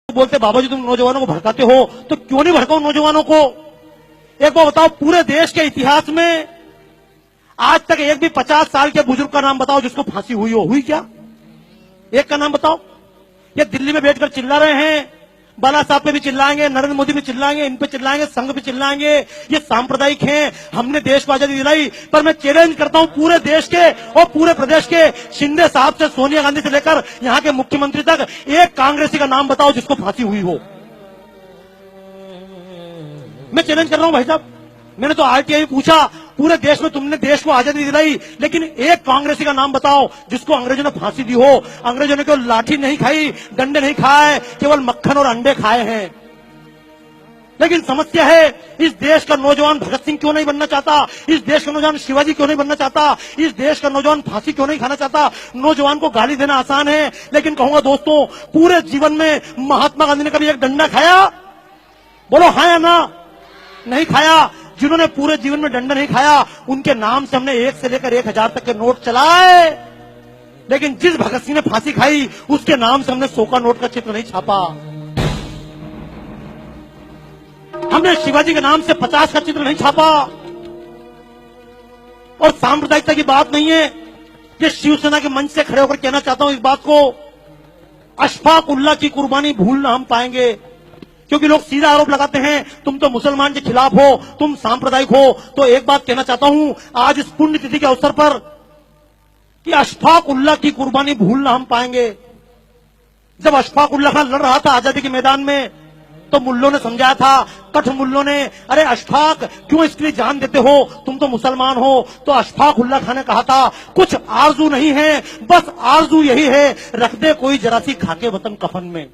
बोलते बाबा जी तुम नौजवानों को भड़काते हो, तो क्यों नहीं भड़काओ नौजवानों को। एक बार बताओ, पूरे देश के इतिहास में आज तक एक भी 50 साल के बुजुर्ग का नाम बताओ जिसको फांसी हुई हो, हुई क्या? एक का नाम बताओ। ये दिल्ली में बैठकर चिल्ला रहे हैं, बाला साहब पे भी चिल्लाएंगे, नरेंद्र मोदी भी चिल्लाएंगे, इन पे चिल्लाएंगे, संघ पे चिल्लाएंगे, ये सांप्रदायिक हैं, हमने देश को आजादी दिलाई। पर मैं चैलेंज करता हूं पूरे देश के और पूरे प्रदेश के, शिंदे साहब से सोनिया गांधी से लेकर यहां के मुख्यमंत्री तक, एक कांग्रेसी का नाम बताओ जिसको फांसी हुई हो। मैं चैलेंज कर रहा हूं भाई साहब। मैंने तो आरटीआई पूछा, पूरे देश में तुमने देश को आजादी दिलाई, लेकिन एक कांग्रेसी का नाम बताओ जिसको अंग्रेजों ने फांसी दी हो। अंग्रेजों ने केवल लाठी नहीं खाई, डंडे नहीं खाए, केवल मक्खन और अंडे खाए हैं। लेकिन समस्या है, इस देश का नौजवान भगत सिंह क्यों नहीं बनना चाहता? इस देश का नौजवान शिवाजी क्यों नहीं बनना चाहता? इस देश का नौजवान फांसी क्यों नहीं खाना चाहता? नौजवान को गाली देना आसान है, लेकिन कहूंगा दोस्तों, पूरे जीवन में महात्मा गांधी ने कभी एक डंडा खाया? बोलो हाँ या ना? नहीं खाया। जिन्होंने पूरे जीवन में डंडा नहीं खाया, उनके नाम से हमने 1 से लेकर 1000 तक के नोट चलाए, लेकिन जिस भगत सिंह ने फांसी खाई, उसके नाम से हमने 100 का नोट का चित्र नहीं छापा। हमने शिवाजी के नाम से 50 का चित्र नहीं छापा। और सांप्रदायिकता की बात नहीं है, ये शिवसेना के मंच से खड़े होकर कहना चाहता हूं इस बात को, अशफाक उल्लाह की कुर्बानी भूलना हम पाएंगे। क्योंकि लोग सीधा आरोप लगाते हैं, तुम तो मुसलमान के खिलाफ हो, तुम सांप्रदायिक हो। तो एक बात कहना चाहता हूं आज इस पुण्यतिथि के अवसर पर, कि अशफाक उल्लाह की कुर्बानी भूलना हम पाएंगे। जब अशफाक उल्लाह खान लड़ रहा था आजादी के मैदान में, तो मुल्लों ने समझाया था, कठ मुल्लों ने, अरे अशफाक क्यों इसके लिए जान देते हो, तुम तो मुसलमान हो। तो अशफाक उल्लाह खान ने कहा था, कुछ आरजू नहीं है, बस आरजू यही है, रख दे कोई जरा सी खाके वतन कफन में।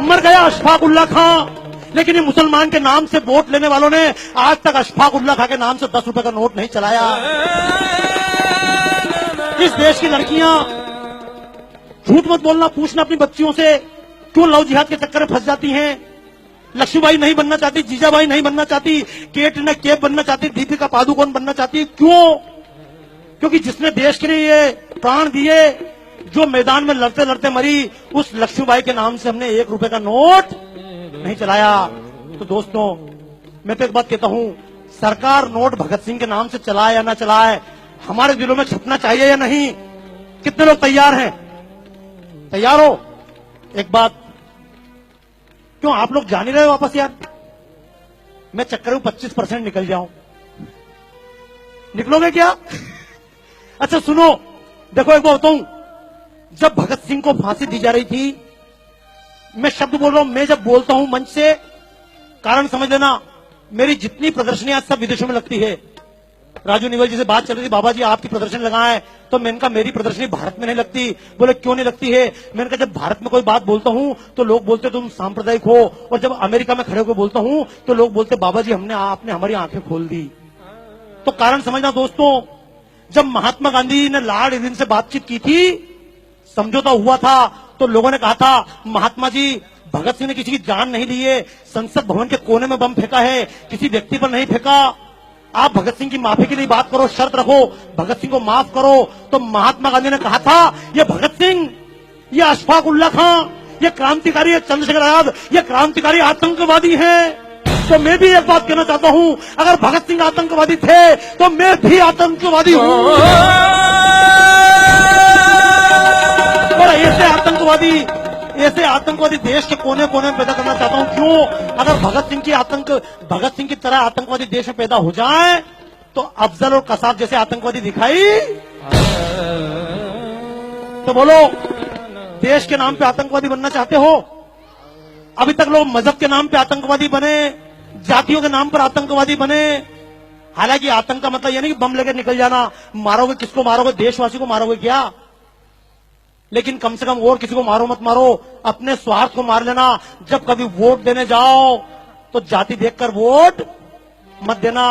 मर गया अशफाक उल्लाह खां। लेकिन ये मुसलमान के नाम से वोट लेने वालों ने आज तक अशफाक उल्लाह खां के नाम से 10 रुपए का नोट नहीं चलाया। इस देश की लड़कियां, झूठ मत बोलना, पूछना अपनी बच्चियों से, क्यों लव जिहाद के चक्कर में फंस जाती हैं। लक्ष्मीबाई नहीं बनना चाहती, जीजाबाई नहीं बनना चाहती, कैटरीना कैफ बनना चाहती, दीपिका पादुकोण बनना चाहती। क्यों? क्योंकि जिसने देश के लिए ये प्राण दिए, जो मैदान में लड़ते लड़ते मरी, उस लक्ष्मीबाई के नाम से हमने 1 रुपए का नोट नहीं चलाया। तो दोस्तों, मैं तो एक बात कहता हूं, सरकार नोट भगत सिंह के नाम से चलाए या ना चलाए, हमारे दिलों में छपना चाहिए या नहीं? कितने लोग तैयार हैं? तैयार हो? एक बात, क्यों आप लोग जान ही रहे हो वापस यार? मैं चक्कर में 25% निकल जाऊं, निकलोगे क्या? अच्छा सुनो, देखो एक बात बताऊं, जब भगत सिंह को फांसी दी जा रही थी, मैं शब्द बोल रहा हूं, मैं जब बोलता हूं मंच से, कारण समझ लेना, मेरी जितनी प्रदर्शनियां सब विदेशों में लगती है। राजू निवल जी से बात चल रही थी, बाबा जी आपकी प्रदर्शनी लगाएं, तो मैंने कहा मेरी प्रदर्शनी भारत में नहीं लगती। बोले क्यों नहीं लगती है? मैंने कहा जब भारत में कोई बात बोलता हूं तो लोग बोलते तुम सांप्रदायिक हो, और जब अमेरिका में खड़े होकर बोलता हूं तो लोग बोलते बाबा जी आपने हमारी आंखें खोल दी। तो कारण समझना दोस्तों, जब महात्मा गांधी ने लॉर्ड इरविन से बातचीत की थी, समझौता हुआ था, तो लोगों ने कहा था महात्मा जी, भगत सिंह ने किसी की जान नहीं ली है, संसद भवन के कोने में बम फेंका है, किसी व्यक्ति पर नहीं फेंका। आप भगत सिंह की माफी के लिए बात करो, शर्त रखो, भगत सिंह को माफ करो। तो महात्मा गांधी ने कहा था, ये भगत सिंह, ये अशफाक उल्लाह खां, ये क्रांतिकारी, ये चंद्रशेखर आजाद, ये क्रांतिकारी आतंकवादी हैं। तो मैं भी एक बात कहना चाहता हूं, अगर भगत सिंह आतंकवादी थे तो मैं भी आतंकवादी हूं। और ऐसे आतंकवादी देश के कोने कोने में पैदा करना चाहता हूं। क्यों? अगर भगत सिंह की तरह आतंकवादी देश में पैदा हो जाए, तो अफजल और कसाब जैसे आतंकवादी दिखाई, तो बोलो देश के नाम पे आतंकवादी बनना चाहते हो? अभी तक लोग मजहब के नाम पे आतंकवादी बने, जातियों के नाम पर आतंकवादी बने। हालांकि आतंक का मतलब यह नहीं कि बम लेकर निकल जाना, मारोगे किसको मारोगे? देशवासी को मारोगे क्या? लेकिन कम से कम और किसी को मारो मत मारो, अपने स्वार्थ को मार लेना। जब कभी वोट देने जाओ तो जाति देखकर वोट मत देना।